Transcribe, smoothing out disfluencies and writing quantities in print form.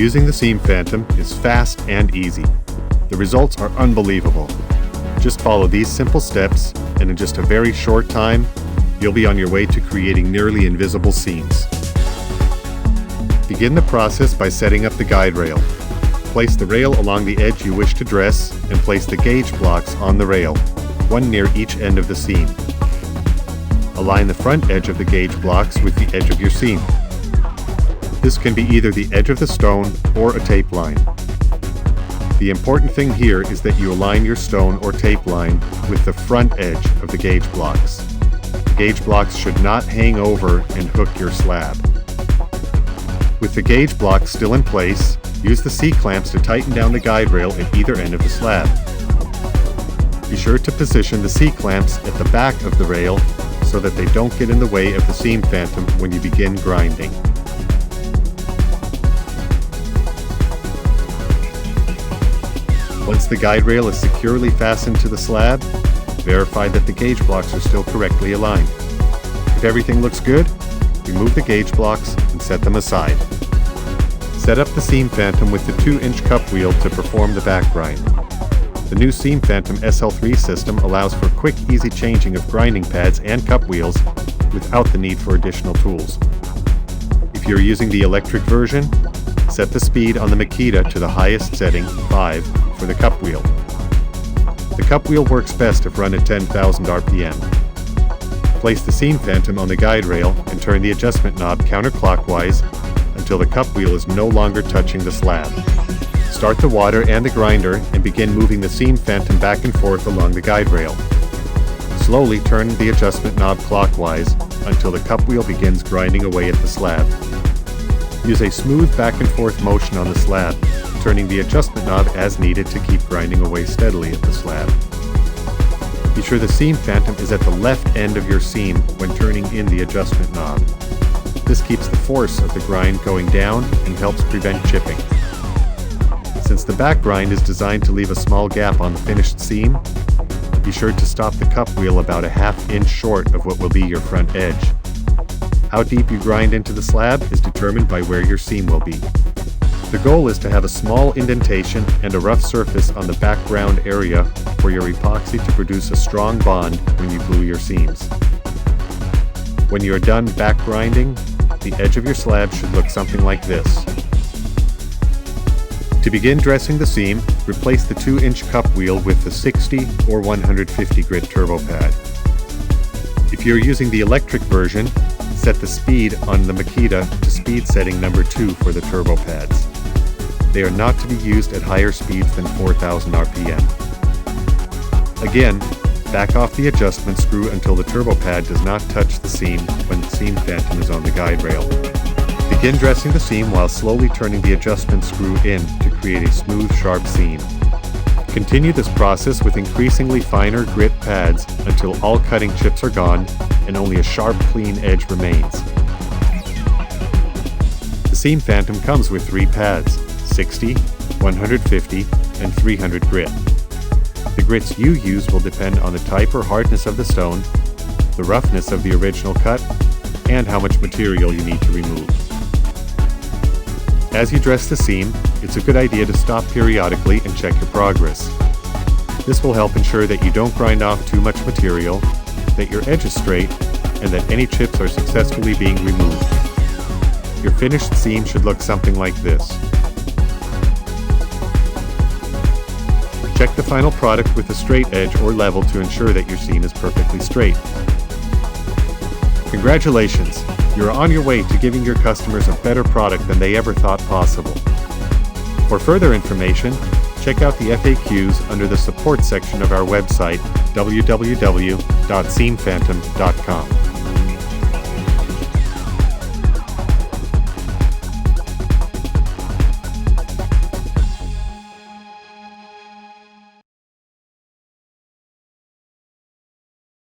Using the Seam Phantom is fast and easy. The results are unbelievable. Just follow these simple steps, and in just a very short time, you'll be on your way to creating nearly invisible seams. Begin the process by setting up the guide rail. Place the rail along the edge you wish to dress and place the gauge blocks on the rail, one near each end of the seam. Align the front edge of the gauge blocks with the edge of your seam. This can be either the edge of the stone or a tape line. The important thing here is that you align your stone or tape line with the front edge of the gauge blocks. The gauge blocks should not hang over and hook your slab. With the gauge blocks still in place, use the C-clamps to tighten down the guide rail at either end of the slab. Be sure to position the C-clamps at the back of the rail so that they don't get in the way of the Seam Phantom when you begin grinding. Once the guide rail is securely fastened to the slab, verify that the gauge blocks are still correctly aligned. If everything looks good, remove the gauge blocks and set them aside. Set up the Seam Phantom with the 2-inch cup wheel to perform the back grind. The new Seam Phantom SL3 system allows for quick, easy changing of grinding pads and cup wheels without the need for additional tools. If you're using the electric version, set the speed on the Makita to the highest setting, 5, for the cup wheel. The cup wheel works best if run at 10,000 RPM. Place the Seam Phantom on the guide rail and turn the adjustment knob counterclockwise until the cup wheel is no longer touching the slab. Start the water and the grinder and begin moving the Seam Phantom back and forth along the guide rail. Slowly turn the adjustment knob clockwise until the cup wheel begins grinding away at the slab. Use a smooth back and forth motion on the slab, turning the adjustment knob as needed to keep grinding away steadily at the slab. Be sure the Seam Phantom is at the left end of your seam when turning in the adjustment knob. This keeps the force of the grind going down and helps prevent chipping. Since the back grind is designed to leave a small gap on the finished seam, be sure to stop the cup wheel about a ½ inch short of what will be your front edge. How deep you grind into the slab is determined by where your seam will be. The goal is to have a small indentation and a rough surface on the background area for your epoxy to produce a strong bond when you glue your seams. When you are done back grinding, the edge of your slab should look something like this. To begin dressing the seam, replace the 2-inch cup wheel with the 60 or 150 grit turbo pad. If you're using the electric version, set the speed on the Makita to speed setting number 2 for the turbo pads. They are not to be used at higher speeds than 4,000 RPM. Again, back off the adjustment screw until the turbo pad does not touch the seam when the Seam Phantom is on the guide rail. Begin dressing the seam while slowly turning the adjustment screw in to create a smooth, sharp seam. Continue this process with increasingly finer grit pads until all cutting chips are gone and only a sharp, clean edge remains. The Seam Phantom comes with 3 pads, 60, 150, and 300 grit. The grits you use will depend on the type or hardness of the stone, the roughness of the original cut, and how much material you need to remove. As you dress the seam, it's a good idea to stop periodically and check your progress. This will help ensure that you don't grind off too much material, that your edge is straight, and that any chips are successfully being removed. Your finished seam should look something like this. Check the final product with a straight edge or level to ensure that your seam is perfectly straight. Congratulations! You're on your way to giving your customers a better product than they ever thought possible. For further information, check out the FAQs under the support section of our website, www.seamphantom.com.